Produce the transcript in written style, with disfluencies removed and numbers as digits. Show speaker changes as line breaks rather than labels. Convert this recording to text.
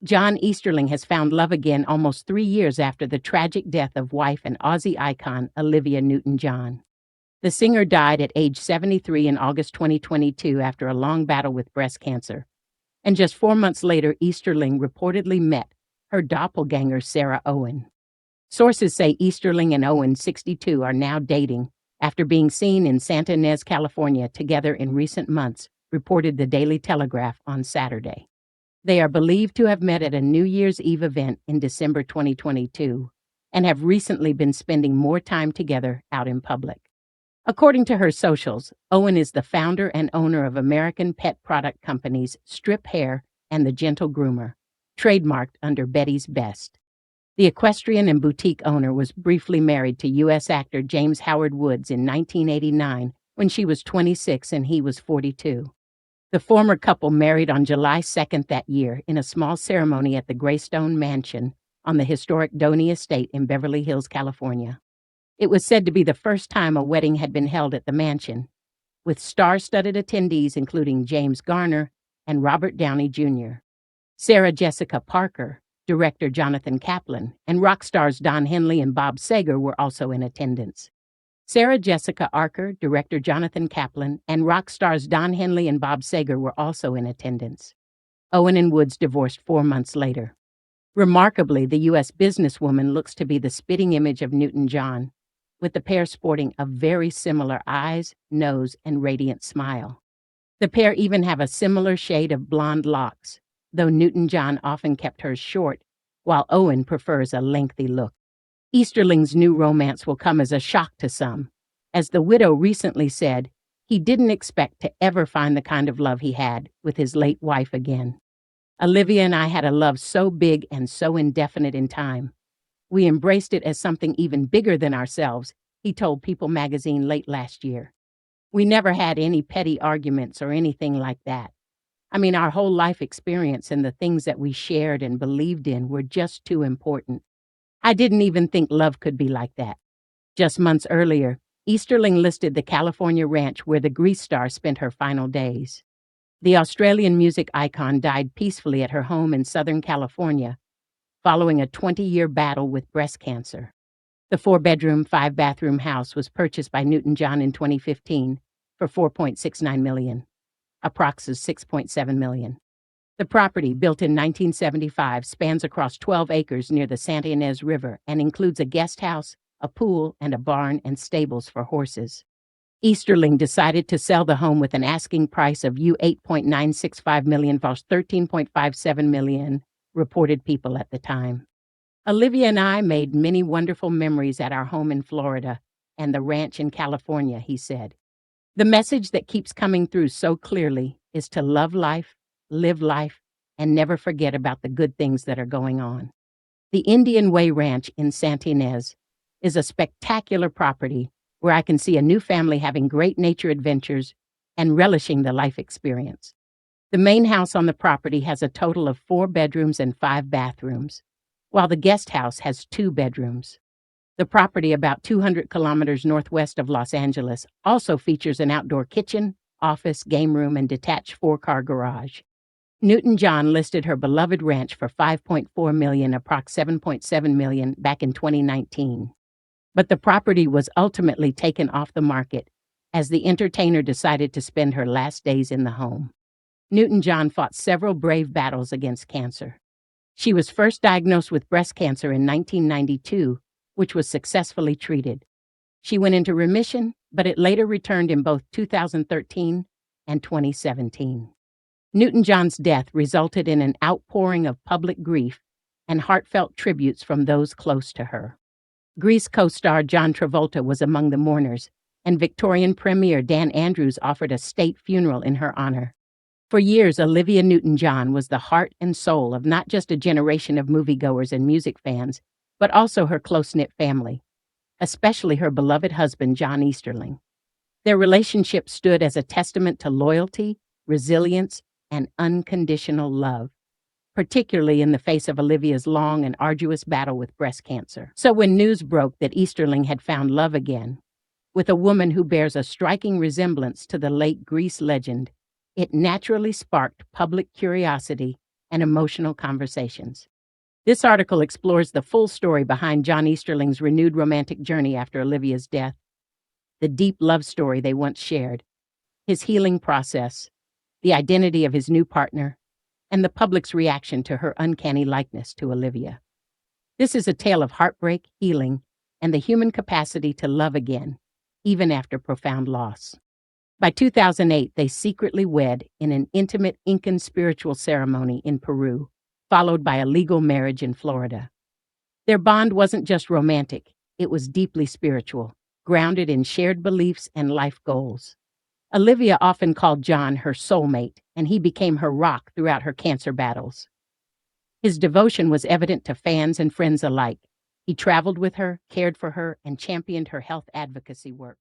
John Easterling has found love again almost 3 years after the tragic death of wife and Aussie icon Olivia Newton-John. The singer died at age 73 in August 2022 after a long battle with breast cancer. And just 4 months later, Easterling reportedly met her doppelganger, Sarah Owen. Sources say Easterling and Owen, 62, are now dating after being seen in Santa Ynez, California, together in recent months, reported the Daily Telegraph on Saturday. They are believed to have met at a New Year's Eve event in December 2022 and have recently been spending more time together out in public. According to her socials, Owen is the founder and owner of American pet product companies Strip Hair and The Gentle Groomer, trademarked under Betty's Best. The equestrian and boutique owner was briefly married to U.S. actor James Howard Woods in 1989 when she was 26 and he was 42. The former couple married on July 2nd that year in a small ceremony at the Greystone Mansion on the historic Doney Estate in Beverly Hills, California. It was said to be the first time a wedding had been held at the mansion, with star-studded attendees including James Garner and Robert Downey Jr. Sarah Jessica Parker, director Jonathan Kaplan, and rock stars Don Henley and Bob Seger were also in attendance. Sarah Jessica Parker, director Jonathan Kaplan, and rock stars Don Henley and Bob Seger were also in attendance. Owen and Woods divorced 4 months later. Remarkably, the U.S. businesswoman looks to be the spitting image of Newton-John, with the pair sporting a very similar eyes, nose, and radiant smile. The pair even have a similar shade of blonde locks, though Newton-John often kept hers short, while Owen prefers a lengthy look. Easterling's new romance will come as a shock to some. As the widow recently said, he didn't expect to ever find the kind of love he had with his late wife again. Olivia and I had a love so big and so indefinite in time. We embraced it as something even bigger than ourselves, he told People magazine late last year. We never had any petty arguments or anything like that. I mean, our whole life experience and the things that we shared and believed in were just too important. I didn't even think love could be like that. Just months earlier, Easterling listed the California ranch where the Grease star spent her final days. The Australian music icon died peacefully at her home in Southern California, following a 20-year battle with breast cancer. The 4-bedroom, 5-bathroom house was purchased by Newton-John in 2015 for $4.69 million, approximately $6.7 million. The property, built in 1975, spans across 12 acres near the Santa Ynez River and includes a guest house, a pool, and a barn and stables for horses. Easterling decided to sell the home with an asking price of $8.965 million versus $13.57 million, reported People at the time. Olivia and I made many wonderful memories at our home in Florida and the ranch in California, he said. The message that keeps coming through so clearly is to love life, live life, and never forget about the good things that are going on. The Indian Way Ranch in Santa Ynez is a spectacular property where I can see a new family having great nature adventures and relishing the life experience. The main house on the property has a total of 4 bedrooms and 5 bathrooms, while the guest house has 2 bedrooms. The property, about 200 kilometers northwest of Los Angeles, also features an outdoor kitchen, office, game room, and detached 4-car garage. Newton-John listed her beloved ranch for $5.4 million, approx $7.7 million, back in 2019. But the property was ultimately taken off the market as the entertainer decided to spend her last days in the home. Newton-John fought several brave battles against cancer. She was first diagnosed with breast cancer in 1992, which was successfully treated. She went into remission, but it later returned in both 2013 and 2017. Newton-John's death resulted in an outpouring of public grief and heartfelt tributes from those close to her. Grease co-star John Travolta was among the mourners, and Victorian Premier Dan Andrews offered a state funeral in her honor. For years, Olivia Newton-John was the heart and soul of not just a generation of moviegoers and music fans, but also her close-knit family, especially her beloved husband, John Easterling. Their relationship stood as a testament to loyalty, resilience, and unconditional love, particularly in the face of Olivia's long and arduous battle with breast cancer. So when news broke that Easterling had found love again, with a woman who bears a striking resemblance to the late Grease legend, it naturally sparked public curiosity and emotional conversations. This article explores the full story behind John Easterling's renewed romantic journey after Olivia's death, the deep love story they once shared, his healing process, the identity of his new partner, and the public's reaction to her uncanny likeness to Olivia. This is a tale of heartbreak, healing, and the human capacity to love again, even after profound loss. By 2008, they secretly wed in an intimate Incan spiritual ceremony in Peru, followed by a legal marriage in Florida. Their bond wasn't just romantic, it was deeply spiritual, grounded in shared beliefs and life goals. Olivia often called John her soulmate, and he became her rock throughout her cancer battles. His devotion was evident to fans and friends alike. He traveled with her, cared for her, and championed her health advocacy work.